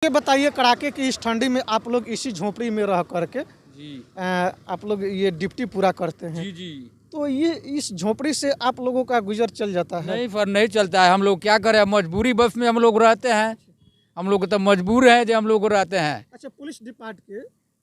ये बताइए, कड़ाके की इस ठंडी में आप लोग इसी झोपड़ी में रह करके जी आप लोग ये ड्यूटी पूरा करते हैं। जी जी तो ये इस झोपड़ी से आप लोगों का गुजर चल जाता है? नहीं पर नहीं चलता है। हम लोग क्या करें, मजबूरी बस में हम लोग रहते हैं। हम लोग तो मजबूर हैं जो हम लोग रहते हैं। अच्छा, पुलिस डिपार्ट के,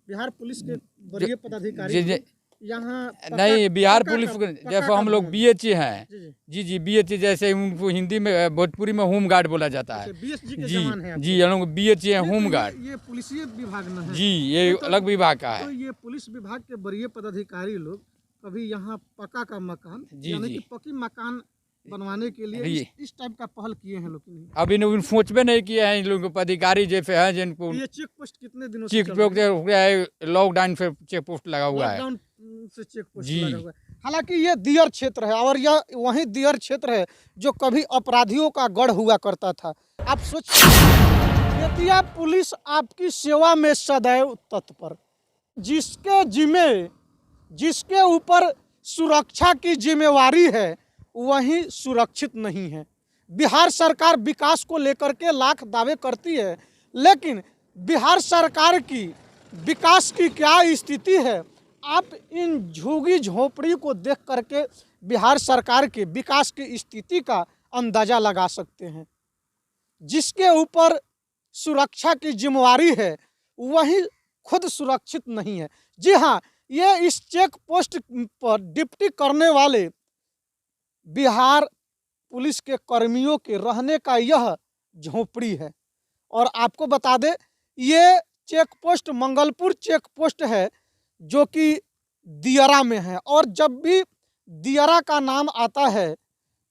बिहार पुलिस के वरीय पदाधिकारी जी जी यहाँ नहीं, बिहार पक्का पुलिस पक्का जैसे हम लोग है। बीएचए हैं। जी जी। जी जी बीएचए, जैसे उनको हिंदी में भोजपुरी में होम गार्ड बोला जाता है। बीएसजी के जी जवान हैं आप? जी हम लोग बीएचए हैं, ये होम तो गार्ड। ये पुलिसीय विभाग में है। जी ये तो अलग विभाग का तो है। ये पुलिस विभाग के वरीय पदाधिकारी लोग कभी यहाँ पक्का का मकान, जी, यानी जी। कि पक्की मकान बनवाने के लिए जी। इस टाइप का पहल किए हैं लोग कि नहीं? अभी लोग सोचबे नहीं किए हैं। इन लोगों को अधिकारी जैसे हैं जिनको ये चेक पोस्ट कितने दिनों से चेक चल रहा है? हो गया है, लॉकडाउन से चेक पोस्ट लगा हुआ है। लॉकडाउन से चेक पोस्ट जी। लगा हुआ है। हालांकि ये दियर क्षेत्र है और यह वही दियर क्षेत्र है जो कभी अपराधियों का गढ़ हुआ करता था। आप सोचिए, बेतिया पुलिस आपकी सेवा में सदैव तत्पर, जिसके ऊपर सुरक्षा की जिम्मेवारी है वही सुरक्षित नहीं है। बिहार सरकार विकास को लेकर के लाख दावे करती है, लेकिन बिहार सरकार की विकास की क्या स्थिति है, आप इन झुग्गी झोपड़ी को देख करके बिहार सरकार के विकास की स्थिति का अंदाजा लगा सकते हैं। जिसके ऊपर सुरक्षा की जिम्मेवारी है वही खुद सुरक्षित नहीं है। जी हाँ, ये इस चेक पोस्ट पर ड्यूटी करने वाले बिहार पुलिस के कर्मियों के रहने का यह झोपड़ी है। और आपको बता दें, ये check post Mangalpur check post है जो कि दियरा में है। और जब भी दियरा का नाम आता है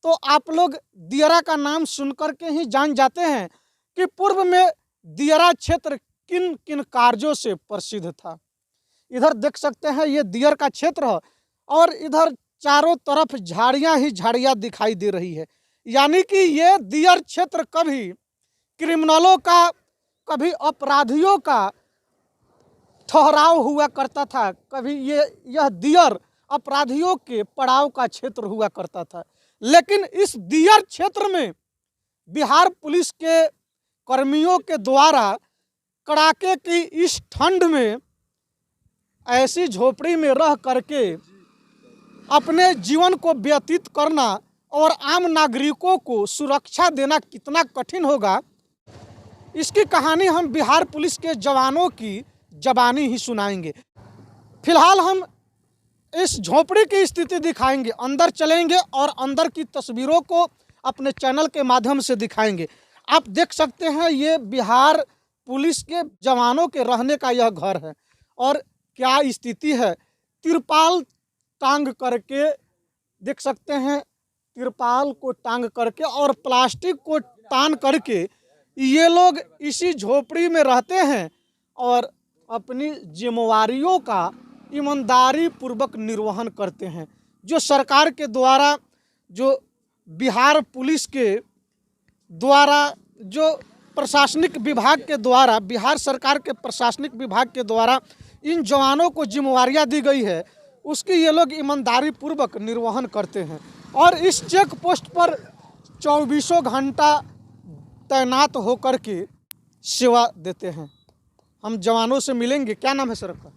तो आप लोग दियरा का नाम सुनकर के ही जान जाते हैं कि पूर्व में दियरा क्षेत्र किन किन कार्यों से प्रसिद्ध था। इधर देख सकते हैं, ये दियर का क्षेत्र है और इधर चारों तरफ झाड़ियां ही झाड़ियां दिखाई दे रही है। यानी कि ये दियर क्षेत्र कभी क्रिमिनलों का, कभी अपराधियों का ठहराव हुआ करता था, कभी यह दियर अपराधियों के पड़ाव का क्षेत्र हुआ करता था। लेकिन इस दियर क्षेत्र में बिहार पुलिस के कर्मियों के द्वारा कड़ाके की इस ठंड में ऐसी झोपड़ी में रह करके अपने जीवन को व्यतीत करना और आम नागरिकों को सुरक्षा देना कितना कठिन होगा, इसकी कहानी हम बिहार पुलिस के जवानों की जबानी ही सुनाएंगे। फिलहाल हम इस झोपड़ी की स्थिति दिखाएंगे, अंदर चलेंगे और अंदर की तस्वीरों को अपने चैनल के माध्यम से दिखाएंगे। आप देख सकते हैं, ये बिहार पुलिस के जवानों के रहने का यह घर है और क्या स्थिति है। तिरपाल टांग करके देख सकते हैं, तिरपाल को टांग करके और प्लास्टिक को तान करके ये लोग इसी झोपड़ी में रहते हैं और अपनी जिम्मेवारियों का ईमानदारी पूर्वक निर्वहन करते हैं। जो सरकार के द्वारा, जो बिहार पुलिस के द्वारा, जो प्रशासनिक विभाग के द्वारा, बिहार सरकार के प्रशासनिक विभाग के द्वारा इन जवानों को जिम्मेवारियां दी गई है, उसकी ये लोग ईमानदारी पूर्वक निर्वहन करते हैं और इस चेक पोस्ट पर 24 घंटा तैनात होकर के सेवा देते हैं। हम जवानों से मिलेंगे। क्या नाम है सर आपका?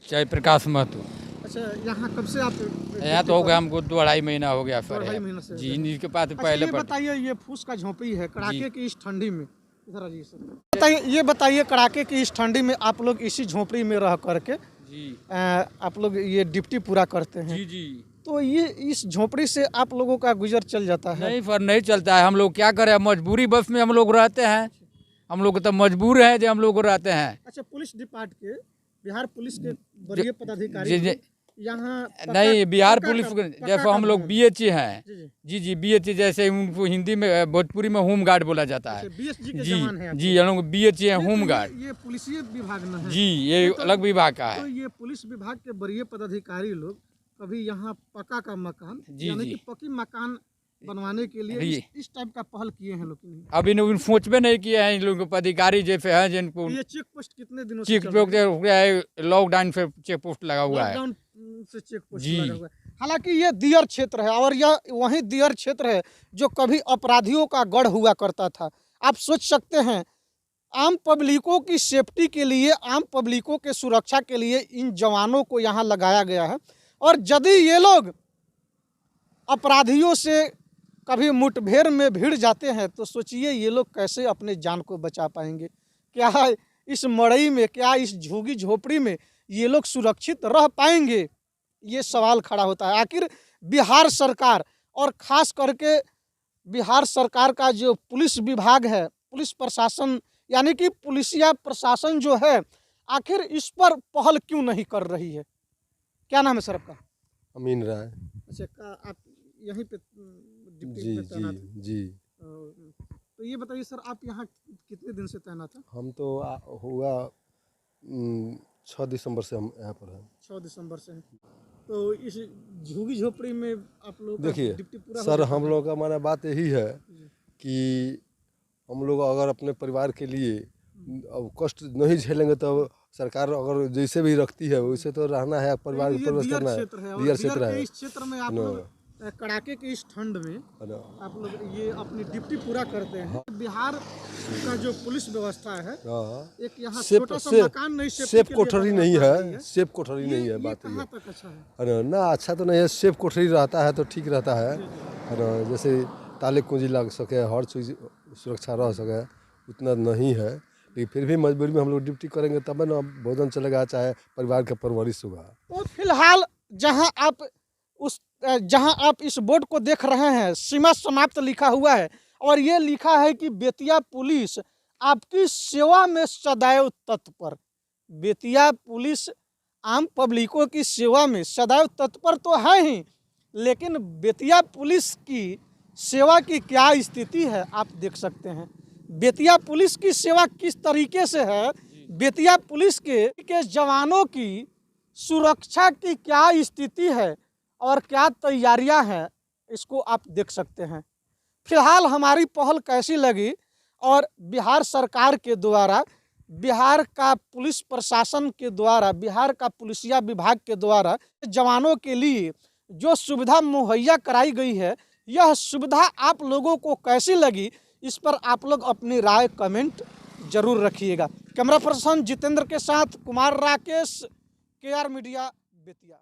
जयप्रकाश महतो। अच्छा, यहाँ कब से आप? यहाँ तो हो गया हमको 2-2.5 महीना हो गया सर। 2.5 महीना से? जी, इनके पास अच्छा, पहले ये पर बताइए, ये फूस का झोपड़ी है कड़ाके की इस ठंडी में, इधर आइए सर। बताइए, ये बताइए, कड़ाके की इस ठंडी में आप लोग इसी झोपड़ी में रह करके जी आप लोग ये ड्यूटी पूरा करते हैं। जी जी तो ये इस झोपड़ी से आप लोगों का गुजर चल जाता है? नहीं पर नहीं चलता है। हम लोग क्या करें, मजबूरी बस में हम लोग रहते हैं। हम लोग तो मजबूर हैं जो हम लोग रहते हैं। अच्छा, पुलिस डिपार्ट के, बिहार पुलिस के वरीय पदाधिकारी जी यहाँ नहीं, बिहार पुलिस पक्का जैसे हम लोग बीएचए हैं। जी जी। जी जी बीएचए, जैसे उनको हिंदी में भोजपुरी में होम गार्ड बोला जाता है। बीएसजी के जी जवान हैं आप? जी हम लोग बीएचए हैं, होम गार्ड। ये पुलिसीय विभाग में है। जी ये अलग विभाग का तो है। ये पुलिस विभाग के वरीय पदाधिकारी लोग कभी यहाँ पक्का का मकान, जी, यानी जी। कि पक्की मकान बनवाने के लिए इस टाइप का पहल किए हैं लोग कि नहीं? अभी लोग सोचबे नहीं किए हैं। इन लोगों को अधिकारी जैसे हैं जिनको ये चेक पोस्ट कितने दिनों से चेक चल रहा है? हो गया है, लॉकडाउन से चेक पोस्ट लगा हुआ है। लॉकडाउन से चेक पोस्ट जी। लगा हुआ है। हालांकि ये दियर क्षेत्र है और यह वही दियर क्षेत्र है जो कभी अपराधियों का गढ़ हुआ करता था। आप सोच सकते हैं आम पब्लिकों की सेफ्टी के लिए, आम पब्लिकों के सुरक्षा के लिए इन जवानों को यहाँ लगाया गया है। और यदि ये लोग अपराधियों से कभी मुठभेड़ में भिड़ जाते हैं तो सोचिए ये लोग कैसे अपने जान को बचा पाएंगे। क्या इस मड़ई में, क्या इस झुग्गी झोपड़ी में ये लोग सुरक्षित रह पाएंगे, ये सवाल खड़ा होता है। आखिर बिहार सरकार और ख़ास करके बिहार सरकार का जो पुलिस विभाग है, पुलिस प्रशासन यानी कि पुलिसिया प्रशासन जो है, आखिर इस पर पहल क्यों नहीं कर रही है? क्या नाम है सर आपका? अमीन राय। अच्छा, आप यहीं पे डिप्टी जी पे जी तैनात हैं? जी। तो ये बताइए सर, आप यहाँ कितने दिन से तैनात हैं? हम तो हुआ 6 दिसंबर से हम यहाँ पर हैं। 6 दिसंबर से हैं। तो इस झुग्गी झोपड़ी में आप लोग देखिए डिप्टी पूरा हो सर, जाता हम है? लोग का माना बात यही है कि हम लोग अगर अपने परिवार के लिए अब कष्ट नहीं झेलेंगे तो सरकार अगर जैसे भी रखती है वैसे तो रहना है, परिवार ये को परवरिश दियर करना है। क्षेत्र है और दियर दियर क्षेत्र के है इस क्षेत्र में आप ना। लोग कड़ाके की इस ठंड में है ना। आप लोग ये अपनी ड्यूटी पूरा करते हैं। बिहार का जो पुलिस व्यवस्था है, हाँ, एक यहाँ सेफ छोटा सा सेफ मकान नहीं, सेफ कोठरी नहीं है, है, सेफ कोठरी नहीं है। बात कहाँ ये तक अच्छा है? है ना, अच्छा तो नहीं है। सेफ कोठरी रहता है तो ठीक रहता है ना। जैसे ताले कुंजी लग सके, हर चीज़ सुरक्षा रह सके, उतना नहीं है। लेकिन फिर भी मजबूरी में हम लोग ड्यूटी करेंगे तब ना भोजन चलेगा, चाहे परिवार का परवरिश होगा। तो फिलहाल जहां आप इस बोर्ड को देख रहे हैं, सीमा समाप्त लिखा हुआ है और ये लिखा है कि बेतिया पुलिस आपकी सेवा में सदैव तत्पर। बेतिया पुलिस आम पब्लिकों की सेवा में सदैव तत्पर तो है ही, लेकिन बेतिया पुलिस की सेवा की क्या स्थिति है आप देख सकते हैं। बेतिया पुलिस की सेवा किस तरीके से है, बेतिया पुलिस के जवानों की सुरक्षा की क्या स्थिति है और क्या तैयारियां हैं, इसको आप देख सकते हैं। फिलहाल हमारी पहल कैसी लगी और बिहार सरकार के द्वारा, बिहार का पुलिस प्रशासन के द्वारा, बिहार का पुलिसिया विभाग के द्वारा जवानों के लिए जो सुविधा मुहैया कराई गई है, यह सुविधा आप लोगों को कैसी लगी, इस पर आप लोग अपनी राय कमेंट जरूर रखिएगा। कैमरा पर्सन जितेंद्र के साथ कुमार राकेश, KR मीडिया, बेतिया।